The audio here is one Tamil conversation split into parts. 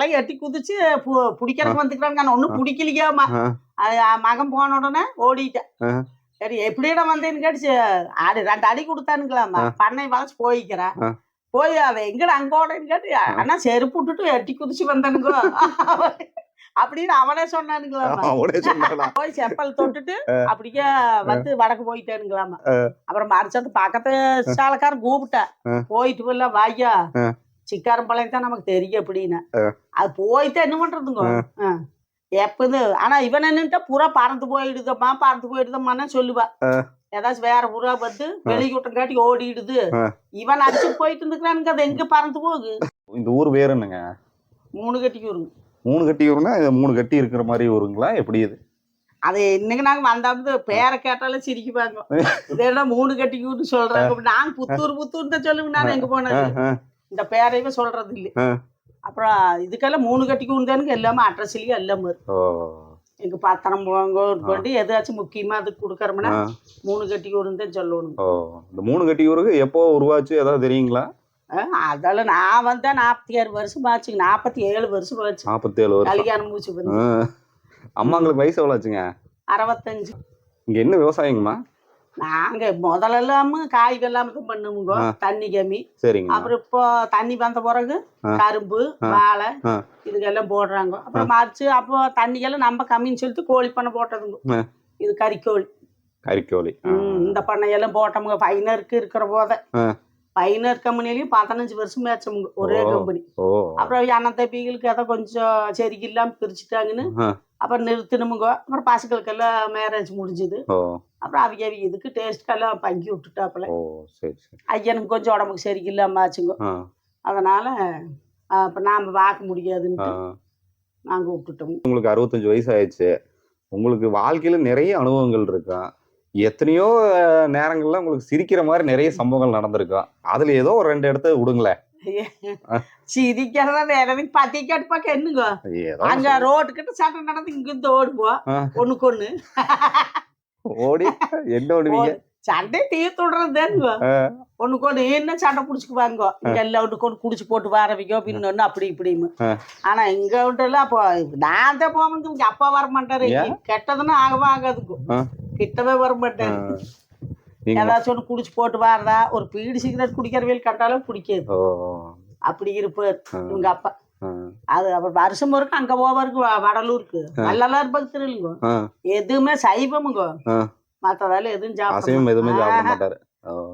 வலை எட்டி குதிச்சு பிடிக்கிறதுக்கு வந்துக்கிறாங்க. ஒன்னும் பிடிக்கலையாமா. மகன் போன உடனே ஓடிட்டேன். சரி எப்படிடா வந்தேன்னு கேட்டுச்சு. 2 அடி கொடுத்தானுங்களாமா. பண்ணை வளைச்சு போய்க்கிறேன். போய் அவ எங்கட அங்கோடன்னு கேட்டு ஆனா செருப்பு விட்டுட்டு எட்டி குதிச்சு வந்தானுங்க அப்படின்னு அவனே சொன்னானுங்களாமா. போய் செப்பல் தொட்டுட்டு அப்படியே வந்து வடக்கு போயிட்டானுங்களாமா. அப்புறம் மறுச்சத்து பக்கத்து சாலக்காரன் கூப்பிட்டேன். போயிட்டு போல வாய்யா சிக்காரம்பாளையம் தான் நமக்கு தெரியும் அப்படின்னு. அது போயிட்டு என்ன பண்றதுங்க எப்பது. ஆனா இவன் என்னன்ட்டா புறா பறந்து போயிடுதம்மான்னு சொல்லுவா. ஏதாச்சும் வேற புறா வந்து வெளிக்கூட்டம் காட்டி ஓடிடுது. இவன் அடிச்சு போயிட்டு இருந்துக்கிறானுங்க. அது எங்க பறந்து போகுது. இந்த ஊர் வேற என்னங்க? 3 கட்டிக்கு ஊருங்க. 3 கட்டி ஊருன்னா 3 கட்டி இருக்கிற மாதிரி ஊருங்களா எப்படி? இது அது இன்னைக்கு நாங்க வந்தாந்து பேரை கேட்டாலும் சிரிக்குவாங்க. இதே 3 கட்டிக்கு ஊர்னு சொல்றாங்க. நாங்க புத்தூர் தான் சொல்லுங்க. நான் எங்க போனது இந்த பேரையுமே சொல்றது இல்லை. அப்புறம் இதுக்கெல்லாம் 3 கட்டிக்கு ஊர்ந்தானுங்க. எல்லாமே அட்ரஸ்லயும் எல்லாம் வரும். எங்க பத்திரம் போங்க எதாச்சும் முக்கியமா அதுக்கு கொடுக்கறோம்னா 3 கட்டிக்கு ஊருன்னு தான் சொல்லணும். இந்த 3 கட்டி ஊருக்கு எப்போ உருவாச்சு ஏதாவது தெரியுங்களா? அதெல்லாம் நான் வந்தா 46 வருஷம் ஆச்சுங்க. 47 வருஷம் ஆச்சு. 47 வருஷம் கல்யாணம் முடிச்சு. அம்மாங்களுக்கு வயசு எவ்வளவு ஆச்சுங்க? 65. இங்க என்ன விவசாயங்கம்மா? நாங்க முதல்லாம் காய் வெள்ளாம தான் பண்ணுவோங்க. தண்ணி கம்மி. சரிங்க. அப்புறம் இப்போ தண்ணி வந்த பிறகு கரும்பு வாழை இதுக்கெல்லாம் போடுறாங்க. அப்புறம் மறிச்சு அப்போ தண்ணிக்கெல்லாம் நம்ம கம்மின்னு சொல்லிட்டு கோழி பண்ணை போட்டதுங்க. இது கறிக்கோழி. இந்த பண்ணையெல்லாம் போட்டோமுங்க. பைனருக்கு இருக்கிற போத பைனர் கம்பெனிலையும் 15 வருஷம் மேய்ச்சோமுங்க ஒரே கம்பெனி. அப்புறம் அண்ணத்தப்பிகளுக்கு எதை கொஞ்சம் சரிக்கு இல்லாம பிரிச்சுட்டாங்கன்னு அப்புறம் நிறுத்தினமுங்க. அப்புறம் பசங்களுக்கெல்லாம் மேரேஜ் முடிஞ்சுது. அப்புறம் அவங்க இதுக்கு டேஸ்ட்கெல்லாம் பங்கி விட்டுட்டாப்புல. ஐயனுக்கு கொஞ்சம் உடம்புக்கு சரிக்கு இல்லாம ஆச்சுங்க. அதனால அப்ப நாம பார்க்க முடியாதுன்னு நாங்க விட்டுட்டோம். உங்களுக்கு 65 வயசு ஆயிடுச்சு. உங்களுக்கு வாழ்க்கையில நிறைய அனுபவங்கள் இருக்கா? எத்தனையோ நேரங்கள்ல உங்களுக்கு சிரிக்கிற மாதிரி நிறைய சம்பவங்கள் நடந்திருக்கும். அதுல ஏதோ ஒரு 2 இடத்த விடுங்களேன். சிரிக்கிறதா நேரம் பத்திக்காட்டு பார்க்க என்னங்க அங்க ரோட்டுக்கிட்ட சண்டை நடந்து இங்கிருந்து ஓடுவோம். ஒண்ணுக்கு ஓடி என்ன ஓடுவீங்க? சண்டை தீர்த்து விடுறதுங்க. ஒண்ணுக்கு என்ன சண்டை புடிச்சுக்குவாங்க. இங்க எல்லாம் ஒண்ணுக்கு குடிச்சு போட்டு வரவிக்கோ பின்னு அப்படி இப்படின்னு. ஆனா இங்க விட்டுல அப்போ நான் தான் போவேன். இங்க அப்பா வர மாட்டாரு. கெட்டதுன்னா ஆகவே ஆகாதுக்கும். கிட்டவே வர மாட்டாரு. ஏதாச்சும் ஒண்ணு குடிச்சு போட்டு வரதா ஒரு பீடி சிகரெட் குடிக்கிற வேலை கட்டாலும் பிடிக்காது. அப்படி இருப்பார் இவங்க அப்பா. அது அப்புறம் வருஷம் இருக்கு அங்க போவாருக்கு வடலூருக்கு. நல்லலாம் பக்தருங்க. எதுவுமே சைவமுங்க. மத்ததால எதுவும் சாப்பிட மாட்டாரு.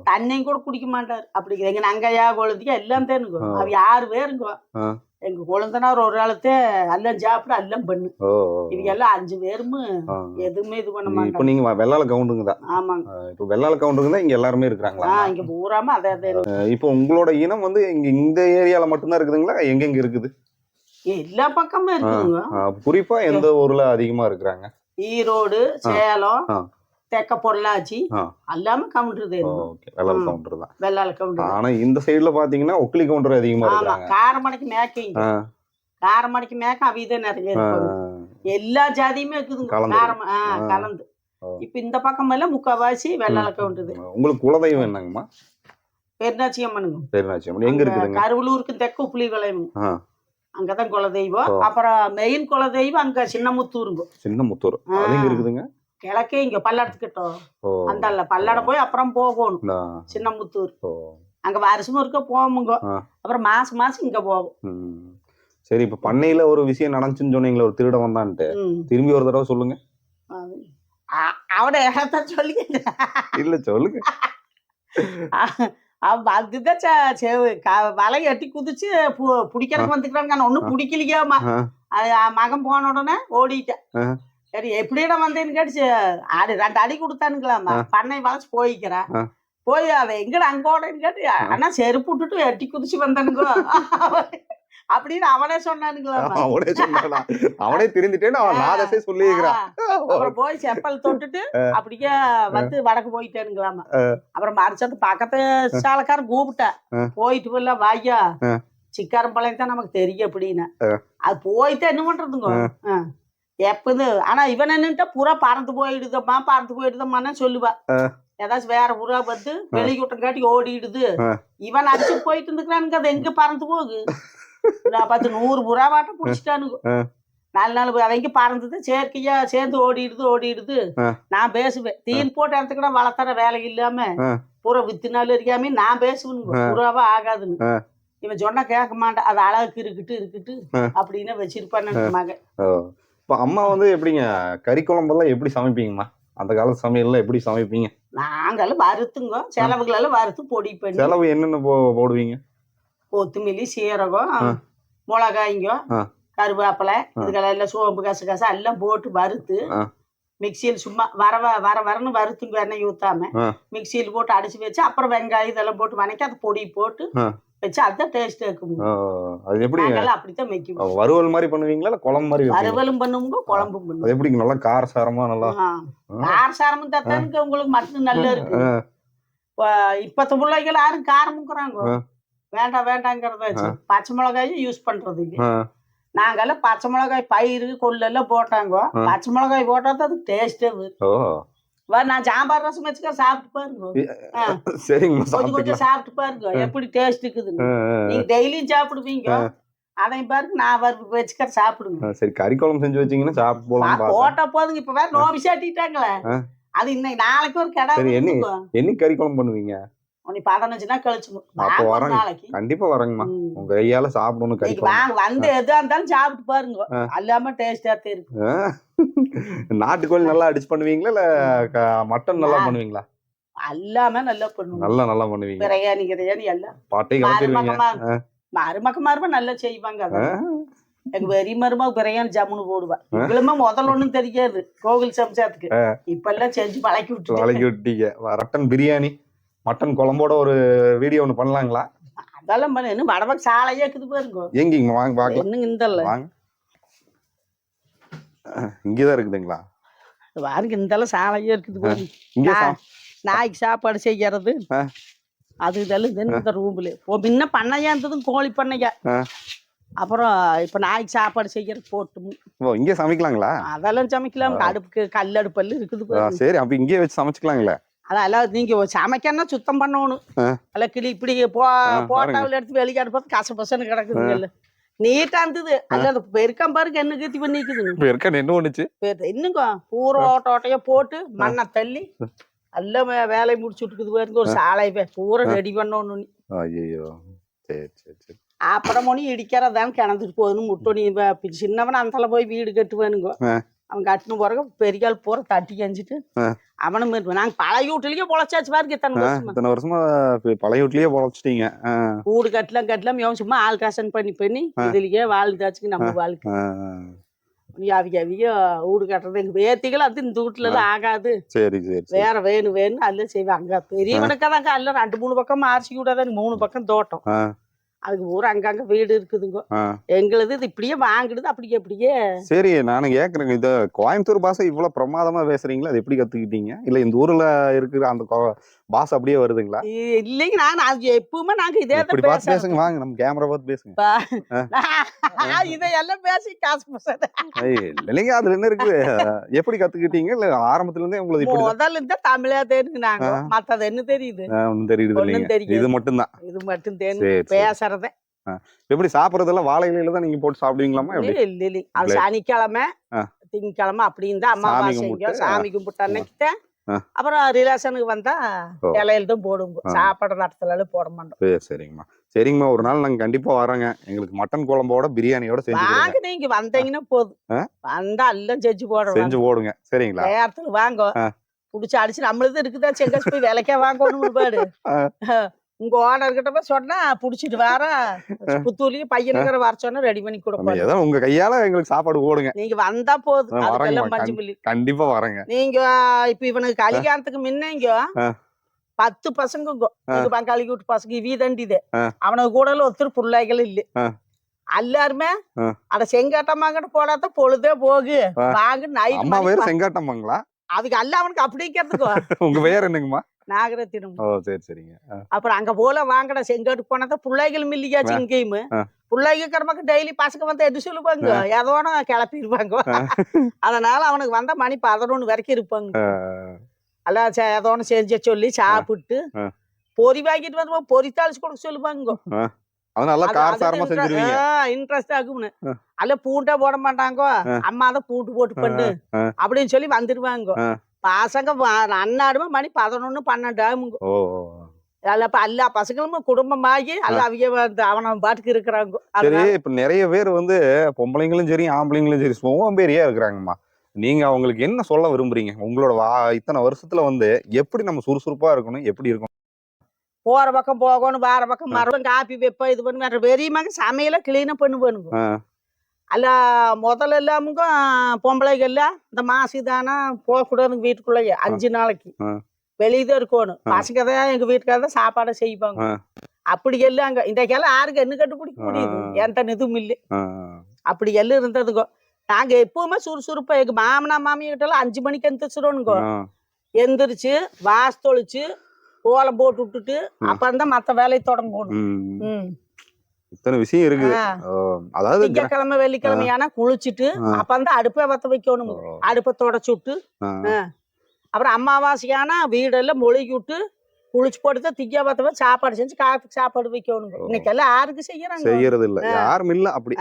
தண்ணியும் கூட குடிக்க மாட்டாரு. அப்படி எங்க நங்கையா குழந்தையா எல்லாம் தேனுங்க. அவ 6 பேருங்க. எங்க குழந்தனார் ஒரு காலத்தே எல்லாம் சாப்பிட எல்லாம் பண்ணு. இவங்க எல்லாம் 5 பேரும் எதுவுமே இது பண்ண மாட்டாங்க. இப்ப நீங்க வெள்ளாள கவுண்டுங்க தான். ஆமாங்க. இப்ப வெள்ளாள கவுண்டுங்க தான் இங்க எல்லாருமே இருக்காங்களா? இங்க பூராம அதே. இப்போ உங்களோட இனம் வந்து இங்க இந்த ஏரியால மட்டும்தான் இருக்குதுங்களா? எங்க இருக்குது? எல்லா பக்கமும் இருக்குதுங்க. குறிப்பா எந்த ஊர்ல அதிகமா இருக்கிறாங்க? ஈரோடு, சேலம், தெக்க பொள்ளாச்சி எல்லாமே கவுண்டர் வெள்ளாள கவுண்டர். ஆனா இந்த சைடுல பாத்தீங்கன்னா ஒக்லி கவுண்டர் அதிகமா இருக்காங்க. காரமடைக்கு மேக்கிங்க. காரமடைக்கு மேக்க அவிதே நிறைய எல்லா ஜாதியுமே இருக்குதுங்க. கலந்து. இப்ப இந்த பக்கம் எல்லாம் முக்காவாசி வெள்ளாள கவுண்டர். உங்களுக்கு குலதெய்வம் என்னங்கம்மா? பெருநாச்சி அம்மனுங்க. பெருநாச்சி அம்மன் எங்க இருக்குதுங்க? கருவலூருக்கு தெக்க உப்புளி வளையம். அங்கதான் குலதெய்வம். அப்புறம் மெயின் குலதெய்வம் அங்க சின்னமுத்தூருங்க. சின்னமுத்தூர் அது எங்க இருக்குதுங்க? கிழக்கே இங்க பல்லடத்துக்கிட்டோம். அந்த பல்லடம் போய் அப்புறம் போகணும் சின்னமுத்தூர். அங்க வருஷமும் இருக்க போவோமுங்க. அப்புறம் மாசம் இங்க போவோம். சரி இப்ப பண்ணையில ஒரு விஷயம் நடந்துச்சுன்னு சொன்னீங்களா? ஒரு திருட வந்தான்ட்டு திரும்பி ஒரு தடவை சொல்லுங்க. அவட இடத்த சொல்லி இல்ல சொல்லுங்க. அதுதான் வலை எட்டி குதிச்சு பிடிக்கிறதுக்கு வந்துக்கிறாங்க. ஒன்னும் பிடிக்கலையாமா. மகன் போன உடனே ஓடிட்டேன். சரி எப்படிடா வந்தேன்னு கேட்டுச்சு. 2 அடி கொடுத்தானுங்களாமா. பண்ணை வளைச்சு போய்க்கிறேன். போய் அவ எங்கட அங்கோடன்னு கேட்டு ஆனா செருப்பு விட்டுட்டு எட்டி குதிச்சு வந்தானுங்க அப்படின்னு அவனே சொன்னானுங்களாமா. அவனே திருந்திட்டேன்னு சொல்லிக்கிறான். அப்புறம் போய் செப்பல் தொட்டுட்டு அப்படியே வந்து வடக்கு போயிட்டானுங்களாமா. அப்புறம் மறுச்சத்து பக்கத்து சாலக்காரன் கூப்பிட்டேன். போயிட்டு போல வாய்யா சிக்காரம்பாளையம் தான் நமக்கு தெரியும் அப்படின்னு. அது போயிட்டு என்ன பண்றதுங்க எப்பது. ஆனா இவன் என்னன்ட்டா புறா பறந்து போயிடுதம்மான்னு சொல்லுவா. ஏதாச்சும் வேற புறா வந்து வெளிக்கூட்டம் காட்டி ஓடிடுது. இவன் அடிச்சு போயிட்டு இருந்துக்கிறானுங்க. அது எங்க பறந்து போகுது. நான் 100 புறா வாட்டம் பிடிச்சிட்டானுங்க. 4 நாள் அவங்க பறந்தது செயற்கையா சேர்ந்து ஓடிடுது. நான் பேசுவேன், தீன் போட்டு இடத்துக்கு வளர்த்துற வேலை இல்லாம பூரா வித்துனாலும் இருக்காம நான் பேசுவேனுங்க, புறாவா ஆகாதுன்னு. இவன் சொன்னா கேட்க மாட்டேன், அது அழகுக்கு இருக்கட்டு அப்படின்னு வச்சிருப்பான்னு மகன். இப்ப அம்மா வந்து எப்படிங்க கறி குழம்பெல்லாம் எப்படி சமைப்பீங்கம்மா? அந்த காலத்து சமையல்லாம் எப்படி சமைப்பீங்க? நாங்களும் வறுத்துங்க, செலவுகளெல்லாம் வறுத்து பொடி பண்ணி. செலவு என்னென்ன போடுவீங்க? கொத்தமல்லி, சீரகம், மிளகாய்ங்க, கருவேப்பிலை, இதுக்கெல்லாம் சோம்பு, கசகசா எல்லாம் போட்டு வறுத்து மிக்சியில் சும்மா வரன்னு வறுத்துங்க, எண்ணெய் ஊத்தாம மிக்சியில் போட்டு அடிச்சு வச்சு அப்புறம் வெங்காயம் இதெல்லாம் போட்டு வணக்கி அதை பொடி போட்டு வச்சு அதுதான் டேஸ்ட் இருக்கும். அது எப்படி அப்படித்தான் வைக்கும். வறுவல் மாதிரி பண்ணுவீங்களா இல்ல குழம்பு மாதிரி? வறுவலும் பண்ணுவோங்க, குழம்பும் பண்ணுவோம். அது எப்படி நல்லா காரசாரமா? நல்லா காரசாரமும் தத்தானுக்கு உங்களுக்கு மட்டும் நல்லா இருக்கு. இப்பத்த பிள்ளைகள் யாரும் காரமுக்குறாங்க, வேண்டாங்கிறத பச்சை மிளகாயும் யூஸ் பண்றது இல்லை. நாங்கெல்லாம் பச்சை மிளகாய் பயிறு கொள்ளெல்லாம் போட்டாங்க, பச்சை மிளகாய் போட்டா தான் அது டேஸ்டே வரும். நான் சாம்பார் ரசம் வச்சுக்க சாப்பிட்டு பாருங்க, கொஞ்சம் சாப்பிட்டு பாருங்க எப்படி டேஸ்ட் இருக்குதுங்க. நீங்க டெய்லியும் சாப்பிடுவீங்க, அதையும் பாருங்க நான் வச்சுக்க சாப்பிடுங்க. சரி, கறி குழம்பு செஞ்சு வச்சீங்கன்னா சாப்பிட்டு போலாம். போட்டா போதுங்க, இப்ப வேற நோபி சாட்டிட்டாங்களே, அது இன்னைக்கு நாளைக்கு ஒரு கடை. என்ன கறி குழம்பு பண்ணுவீங்க? 15 நாள் கழிச்சுங்க. நாளைக்கு கண்டிப்பா வரேங்கம்மா, உங்க கையால சாப்பிடணும். கறி வந்து எதா இருந்தாலும் சாப்பிட்டு பாருங்க, எல்லாமே டேஸ்டா இருக்கு. நாட்டுக்கோழி நல்லா அடிச்சு பண்ணுவீங்களா இல்ல மட்டன் நல்லா பண்ணுவீங்களா? எல்லாமே நல்லா பண்ணுவோம். நல்லா பண்ணுவீங்க. பிரியாணி எல்லாம் பாட்டை கலந்துருவீங்க. மருமக நல்லா செய்வாங்க. எங்க பெரிய மருமக பிரியாணி ஜம்முன்னு போடுவா. இவ்வளவுமே முதல்ல ஒண்ணும் தெரியாது கோவில் சமைச்சதுக்கு, இப்ப எல்லாம் செஞ்சு பழக்கி விட்டீங்க. மட்டன் பிரியாணி, மட்டன் குழம்போட ஒரு வீடியோ ஒண்ணு பண்ணலாங்களா? அதெல்லாம் பண்ண இன்னும் வடபக்கம் சாலையே இருக்குது பாருங்க. எங்கீங்க வாங்க பாக்கலாம். இன்னும் இந்த வாங்க, இங்கதான் இருக்குதுங்களா? பாருங்க இந்த சாலையே இருக்குது பாருங்க. நாய்க்கு சாப்பாடு செய்யறது அது இதெல்லாம் இந்த ரூம்ல முன்ன பண்ணையா இருந்ததும் கோழி பண்ணையா, அப்புறம் இப்ப நாய்க்கு சாப்பாடு செய்யறது போட்டு இங்கே சமைக்கலாங்களா? அதெல்லாம் சமைக்கலாம், அடுப்புக்கு கல் அடுப்பல்லு இருக்குது. சரி, அப்ப இங்கே வச்சு சமைச்சுக்கலாங்களா? அதெல்லாம் நீங்க சமைக்கன்னா சுத்தம் பண்ணணும். அல்ல கிளி இப்படி போட்டாவில் எடுத்து வெளியே அடுப்பது கசபசன்னு கிடக்குதுங்கல்ல, நீட்டா இருந்தது. அல்ல அது பெருக்கம் பாருங்க என்ன கத்தி பண்ணிக்குதுங்க. என்ன ஒண்ணுச்சு இன்னுங்க பூரா ஓட்டையா போட்டு மண்ணை தள்ளி எல்லாம் வேலையை முடிச்சு விட்டுக்குது பாருங்க. ஒரு சாலை பூரா ரெடி பண்ணணும். ஐயோ, சரி சரி சரி. அப்புறம் மணி இடிக்கிறதான் கிணந்துட்டு போகுதுன்னு முட்டோனி சின்னவன் அந்தால போய் வீடு கட்டுவானுங்க. அவன் கட்டின பிறகு பெரியாள் பூரா தட்டி கஞ்சிட்டு அவனும் நாங்க பழைய வீட்டுலயே பொழைச்சாச்சு பாருங்க. இத்தனை வருஷமா பழைய வீட்லயே பொழைச்சிட்டீங்க. வீடு கட்டலாம் இவன் சும்மா ஆல்ட்ரேஷன் பண்ணி இதுலயே வாழ்ந்தாச்சுங்க நம்ம வாழ்க்கை. அவிக வீடு கட்டுறது எங்க பேத்திகள் அது இந்த வீட்டுல எல்லாம் ஆகாது. சரி சரி, வேற வேணும் அல்ல செய்வாங்க. பெரியவனுக்காதாங்க அல்ல 2-3 பக்கம் ஆர்ச்சி கூடாதான், 3 பக்கம் தோட்டம். அதுக்கு ஊர் அங்கங்க வீடு இருக்குதுங்க. எங்களுது இது இப்படியே வாங்கிடுது அப்படியே. சரி, நானும் கேக்குறேங்க, இது கோயம்புத்தூர் பாஷை இவ்வளவு பிரமாதமா பேசுறீங்களா? அது எப்படி கத்துக்கிட்டீங்க? இல்ல இந்த ஊர்ல இருக்கிற அந்த பாஷை அப்படியே வருதுங்களா? இல்லைங்க, நான் எப்பவுமே நாங்க இதே பேசுங்க. வாங்க நம்ம கேமரா பார்த்து பேசுங்க. இதையெல்லாம் பேசி காசு இல்லைங்க, அதுல என்ன இருக்குது? எப்படி கத்துக்கிட்டீங்க? இல்ல ஆரம்பத்துல இருந்தே உங்களுக்கு முதல்ல இருந்தா தமிழா தெரியுங்க, நாங்க மத்தது என்ன தெரியுது? ஒண்ணும் தெரியுது, இது மட்டும் தெரியும் பேசுறத. எப்படி சாப்பிடறதெல்லாம் வாழை இலையில தான் நீங்க போட்டு சாப்பிடுவீங்களாமா? இல்ல, அது சனிக்கிழமை திங்கக்கிழமை அப்படின்னு தான் அம்மா சாமி கும்பிட்டு அன்னைக்கு. அப்புறம் ரிலேஷனுக்கு வந்தா இலையில தான் போடுவோம், சாப்பாடு நடத்தல போட மாட்டோம். சரிங்கம்மா, ஒரு நாள் நாங்க கண்டிப்பா வரோங்க. எங்களுக்கு மட்டன் குழம்போட பிரியாணியோட வாங்க. நீங்க வந்தீங்கன்னா போதும், வந்தா எல்லாம் செஞ்சு போடுங்க. சரிங்களா? நேரத்துல வாங்க, புடிச்சு அடிச்சு நம்மளது இருக்குதா செங்கஸ் போய் விலைக்கே வாங்கணும் பாடு. உங்க ஓனர்கிட்ட போய் சொன்னா புடிச்சிட்டு வர புத்தூர்லயும் பையனுங்கிற வர சொன்னா ரெடி பண்ணி கொடுப்போம். உங்க கையால எங்களுக்கு சாப்பாடு போடுங்க. நீங்க வந்தா போதும், கண்டிப்பா வரேங்க. நீங்க இப்ப இவனுக்கு கல்யாணத்துக்கு முன்னங்க 10 பசங்க பங்காளி வீட்டு பசங்க வீதண்டிது. அவனுக்கு கூட ஒருத்தர் பிள்ளைகள் இல்ல. எல்லாருமே அட செங்காட்டமாங்கிட்ட போடாத பொழுதே போகு வாங்க. நைட் செங்காட்டமாங்களா? அதுக்கு அல்ல அவனுக்கு அப்படிங்கிறதுக்கு. உங்க பேர் என்னங்கம்மா? நாகரத்தினம். சரிங்க. அப்புறம் அங்க போல வாங்கடா செங்காட்டு போனா பிள்ளைகள் இல்லையாச்சு. இங்கேயுமே பிள்ளைங்க கடமைக்கு டெய்லி பசங்க வந்து எது சொல்லுவாங்க, ஏதோனா கிளப்பிடுவாங்க. அதனால அவனுக்கு வந்தா மணி 11 வரைக்கும் இருப்பாங்க. எல்லாம் ஏதோன்னு செஞ்ச சொல்லி சாப்பிட்டு பொறி வாங்கிட்டு வந்து பொறி தாளிச்சு கொடுக்க சொல்லுவாங்க. அதனால காரசாரமா செஞ்சிருவீங்க. இன்ட்ரெஸ்ட் ஆகும்னு அல்ல பூண்டே போட மாட்டாங்கோ. அம்மா தான் பூண்டு போட்டு பண்ணு அப்படின்னு சொல்லி வந்துருவாங்க. பசங்க அன்னாடுமா மணி 11 12 ஆகுங்க. அப்ப எல்லா பசங்களும் குடும்பமாகி அல்ல அவங்க அவன பாட்டுக்கு இருக்கிறாங்க. சரி, இப்ப நிறைய பேர் வந்து பொம்பளைங்களும் சரி ஆம்பளைங்களும் சரி சோம்பேறியா இருக்கிறாங்கம்மா. நீங்க அவங்களுக்கு என்ன சொல்ல விரும்புறீங்க? உங்களோட இத்தனை வருஷத்துல வந்து எப்படி நம்ம சுறுசுறுப்பா இருக்கணும், எப்படி இருக்கணும்? போற பக்கம் போகணும், வார பக்கம் மறுபடியும் காப்பி வைப்ப இது பண்ணி பெரியமாக சமையல கிளீனா பண்ணுவானுங்க. அல்ல முதல்ல எல்லாமுங்க பொம்பளைகள்லாம் இந்த மாசிதானா போகக்கூடாதுங்க வீட்டுக்குள்ளேயே 5 நாளைக்கு வெளியதான் இருக்கணும். பசங்க தான் எங்க வீட்டுக்காரதான் சாப்பாடை செய்வாங்க. அப்படி எல்லாங்க இன்றைக்கெல்லாம் யாருக்கு என்ன கட்டுப்பிடிக்க முடியுது? என்கிட்ட எதுவும் இல்லை. அப்படி எல்லாம் இருந்ததுங்க. நாங்க எப்பவுமே சுறுசுறுப்பா எங்க மாமனா மாமியிட்ட எல்லாம் 5 மணிக்கு எந்திரிச்சிடணுங்க. எந்திரிச்சு வாச தொளிச்சு கோலம் போட்டு விட்டுட்டு அப்புறம் மத்த வேலையை தொடங்கணும். இத்தனை விஷயம் இருக்கு. அதாவது திங்கக்கிழமை வெள்ளிக்கிழமையானா குளிச்சுட்டு அப்பந்தான் அடுப்பை வத்த வைக்கணும். அடுப்பை தொடச்சு விட்டு அப்புறம் அமாவாசையானா வீடெல்லாம் மொழிகி விட்டு குளிச்சு போட்டு திங்க பத்த சாப்பாடு செஞ்சு காலத்துக்கு சாப்பாடு வைக்கணும். இன்னைக்கு எல்லாம் யாருக்கு செய்யறது இல்ல, யாரும் இல்ல. அப்படி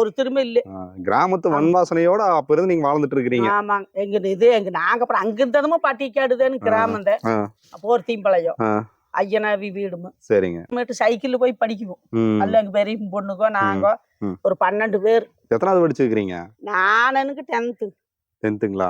ஒரு திரும்ப இல்ல. கிராமத்து வன்வாசனையோட அப்ப இருந்து நீங்க வாழ்ந்துட்டு இருக்கிறீங்க. ஆமாங்க. எங்க நாங்க அப்புறம் அங்க இருந்ததும் பட்டிக்காடுதான்னு கிராமம் தான். போர்த்தீம்பாளையம் ஐயனாவி வீடுமா. சரிங்க. சைக்கிள்ல போய் படிக்குவோம். அல்ல எங்க பெரிய பொண்ணுக்கோ நாங்க ஒரு 12 பேர். எத்தனாவது படிச்சிருக்கீங்க? நான் எனக்கு 10th. 10ங்களா?